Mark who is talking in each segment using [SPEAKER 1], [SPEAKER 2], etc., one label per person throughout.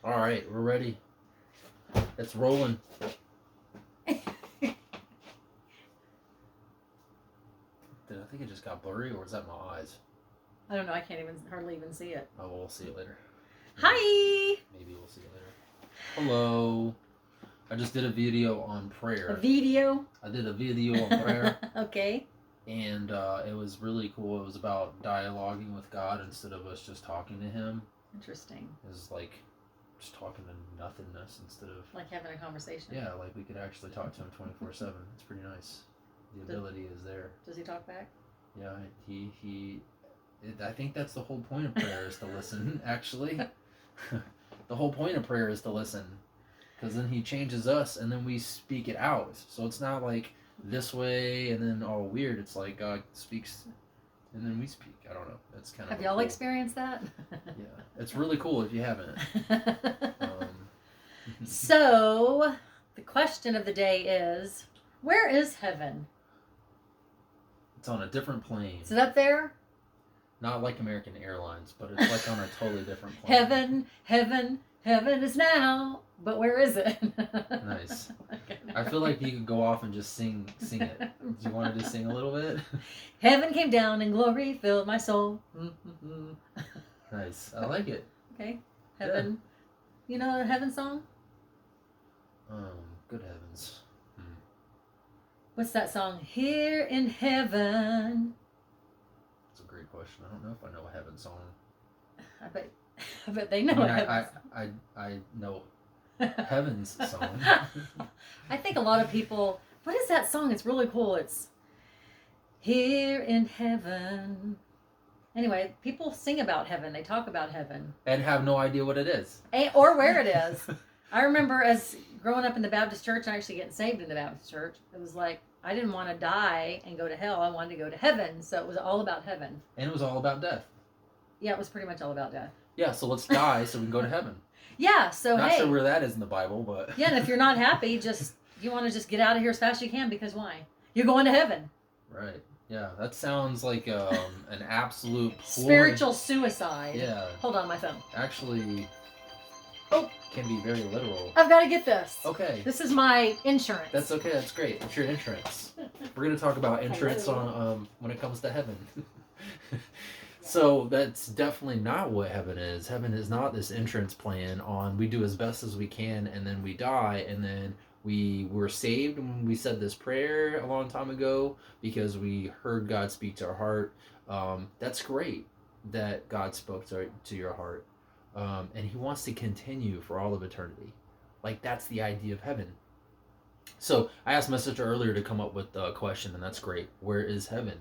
[SPEAKER 1] All right, we're ready. It's rolling. Did I think it just got blurry, or was that my eyes?
[SPEAKER 2] I don't know. I can't hardly even see it.
[SPEAKER 1] Oh, well, we'll see it later.
[SPEAKER 2] Hi.
[SPEAKER 1] Maybe we'll see it later. Hello. I just did a video on prayer.
[SPEAKER 2] A video.
[SPEAKER 1] I did a video on prayer.
[SPEAKER 2] Okay.
[SPEAKER 1] And it was really cool. It was about dialoguing with God instead of us just talking to Him.
[SPEAKER 2] Interesting.
[SPEAKER 1] It was like just talking to nothingness instead of...
[SPEAKER 2] Like having a conversation.
[SPEAKER 1] Yeah, like we could actually talk to Him 24/7. It's pretty nice. The ability is there.
[SPEAKER 2] Does He talk back?
[SPEAKER 1] Yeah, I think that's the whole point of prayer is to listen, actually. The whole point of prayer is to listen. Because then He changes us and then we speak it out. So it's not like this way and then all weird. It's like God speaks and then we speak. I don't know. It's kind of...
[SPEAKER 2] Have y'all
[SPEAKER 1] cool.
[SPEAKER 2] experienced that?
[SPEAKER 1] Yeah. It's really cool if you haven't.
[SPEAKER 2] So, the question of the day is, where is heaven?
[SPEAKER 1] It's on a different plane.
[SPEAKER 2] Is it up there?
[SPEAKER 1] Not like American Airlines, but it's like on a totally different plane.
[SPEAKER 2] Heaven, heaven, heaven is now. But where is it?
[SPEAKER 1] Nice. I feel like you could go off and just sing it. Do you want to just sing a little bit?
[SPEAKER 2] Heaven came down and glory filled my soul.
[SPEAKER 1] Nice. I like it.
[SPEAKER 2] Okay. Heaven. Yeah. You know a heaven song?
[SPEAKER 1] Good heavens.
[SPEAKER 2] What's that song? Here in heaven.
[SPEAKER 1] That's a great question. I don't know if I know a heaven song.
[SPEAKER 2] I bet they know a heaven song.
[SPEAKER 1] I know heaven's song.
[SPEAKER 2] I think a lot of people... What is that song? It's really cool. It's here in heaven. Anyway, people sing about heaven. They talk about heaven.
[SPEAKER 1] And have no idea what it is.
[SPEAKER 2] Or where it is. I remember as growing up in the Baptist church and actually getting saved in the Baptist church, it was like, I didn't want to die and go to hell. I wanted to go to heaven. So it was all about heaven.
[SPEAKER 1] And it was all about death.
[SPEAKER 2] Yeah, it was pretty much all about death.
[SPEAKER 1] Yeah, so let's die so we can go to heaven.
[SPEAKER 2] Yeah, so
[SPEAKER 1] Not sure where that is in the Bible, but...
[SPEAKER 2] Yeah, and if you're not happy, you want to just get out of here as fast as you can, because why? You're going to heaven.
[SPEAKER 1] Right. Yeah, that sounds like an absolute...
[SPEAKER 2] Spiritual suicide.
[SPEAKER 1] Yeah.
[SPEAKER 2] Hold on, my phone.
[SPEAKER 1] Actually...
[SPEAKER 2] Oh.
[SPEAKER 1] Can be very literal.
[SPEAKER 2] I've got to get this.
[SPEAKER 1] Okay.
[SPEAKER 2] This is my insurance.
[SPEAKER 1] That's okay. That's great. It's your insurance. We're going to talk about insurance on when it comes to heaven. So that's definitely not what heaven is. Heaven is not this insurance plan on we do as best as we can and then we die and then we were saved when we said this prayer a long time ago because we heard God speak to our heart. That's great that God spoke to your heart. And He wants to continue for all of eternity. Like, that's the idea of heaven. So I asked my sister earlier to come up with a question, and that's great. Where is heaven?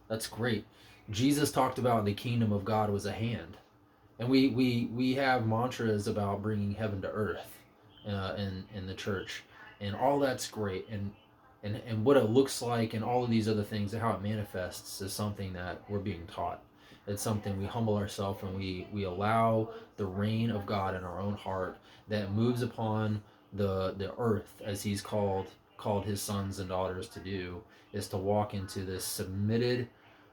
[SPEAKER 1] That's great. Jesus talked about the kingdom of God was a hand. And we have mantras about bringing heaven to earth in the church. And all that's great. And what it looks like and all of these other things and how it manifests is something that we're being taught. It's something we humble ourselves and we allow the reign of God in our own heart that moves upon the earth, as He's called His sons and daughters to do, is to walk into this submitted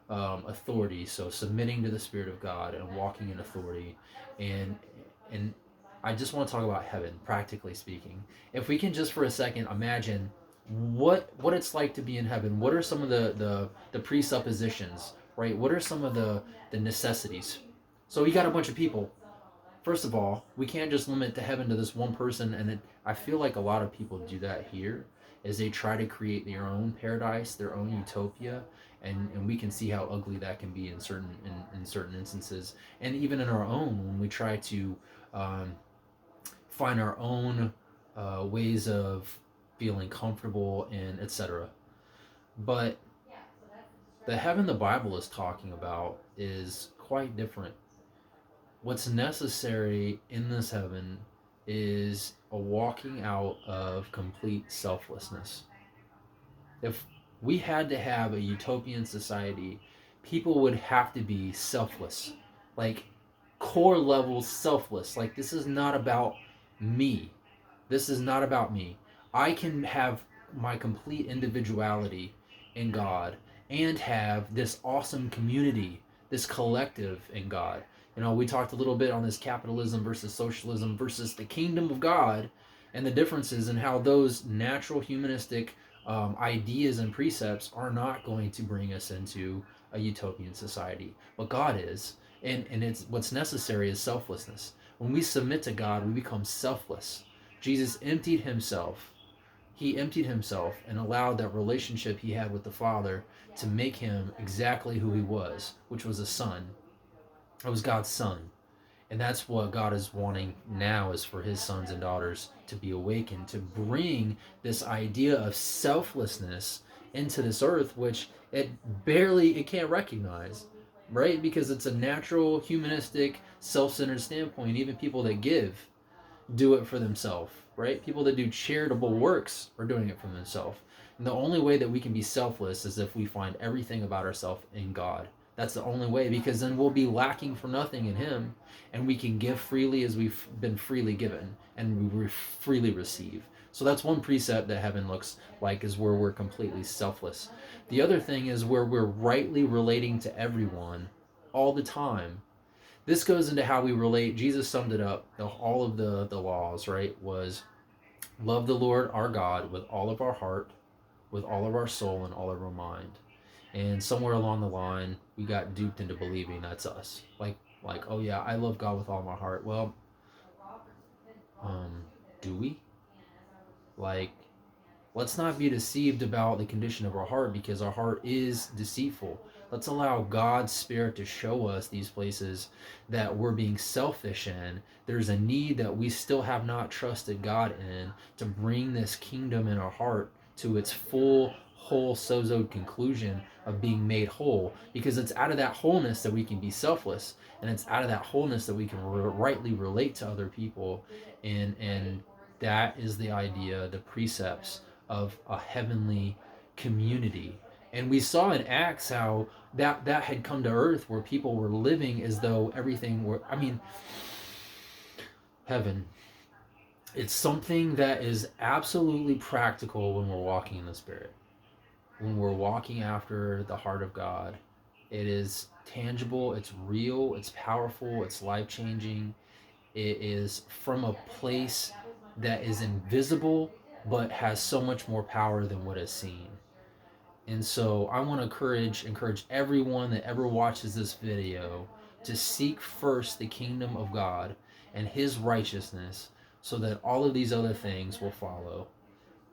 [SPEAKER 1] authority. So submitting to the Spirit of God and walking in authority. And I just want to talk about heaven, practically speaking. If we can just for a second imagine what it's like to be in heaven. What are some of the presuppositions? Right? What are some of the necessities? So we got a bunch of people. First of all, we can't just limit to heaven to this one person, and I feel like a lot of people do that here, is they try to create their own paradise, their own utopia, and we can see how ugly that can be in certain instances, and even in our own when we try to find our own ways of feeling comfortable and etc. But the heaven the Bible is talking about is quite different. What's necessary in this heaven is a walking out of complete selflessness. If we had to have a utopian society, people would have to be selfless. Like, core level selfless. Like, this is not about me. This is not about me. I can have my complete individuality in God and have this awesome community, this collective in God. You know, we talked a little bit on this capitalism versus socialism versus the kingdom of God, and the differences in how those natural humanistic ideas and precepts are not going to bring us into a utopian society. But God is, and it's what's necessary is selflessness. When we submit to God, we become selfless. Jesus emptied himself. He emptied himself and allowed that relationship he had with the Father to make him exactly who he was, which was a son. It was God's son. And that's what God is wanting now, is for his sons and daughters to be awakened, to bring this idea of selflessness into this earth, which it can't recognize, right? Because it's a natural, humanistic, self-centered standpoint. Even people that give do it for themselves, right? People that do charitable works are doing it for themselves. And the only way that we can be selfless is if we find everything about ourselves in God. That's the only way, because then we'll be lacking for nothing in him, and we can give freely as we've been freely given, and we freely receive. So that's one precept that heaven looks like, is where we're completely selfless. The other thing is where we're rightly relating to everyone all the time. This goes into how we relate. Jesus summed it up. All of the laws, right, was love the Lord our God with all of our heart, with all of our soul, and all of our mind. And somewhere along the line, we got duped into believing that's us. Like, oh yeah, I love God with all my heart. Well, do we? Like, let's not be deceived about the condition of our heart, because our heart is deceitful. Let's allow God's Spirit to show us these places that we're being selfish in. There's a need that we still have not trusted God in, to bring this kingdom in our heart to its full, whole, sozoed conclusion of being made whole. Because it's out of that wholeness that we can be selfless, and it's out of that wholeness that we can rightly relate to other people. And that is the idea, the precepts of a heavenly community. And we saw in Acts how that had come to earth, where people were living as though everything were, I mean, heaven. It's something that is absolutely practical when we're walking in the Spirit. When we're walking after the heart of God, it is tangible, it's real, it's powerful, it's life-changing. It is from a place that is invisible but has so much more power than what is seen. And so I want to encourage everyone that ever watches this video to seek first the kingdom of God and his righteousness, so that all of these other things will follow.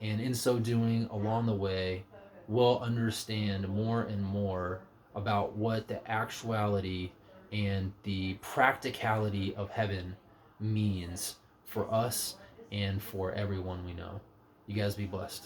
[SPEAKER 1] And in so doing, along the way, we'll understand more and more about what the actuality and the practicality of heaven means for us and for everyone we know. You guys be blessed.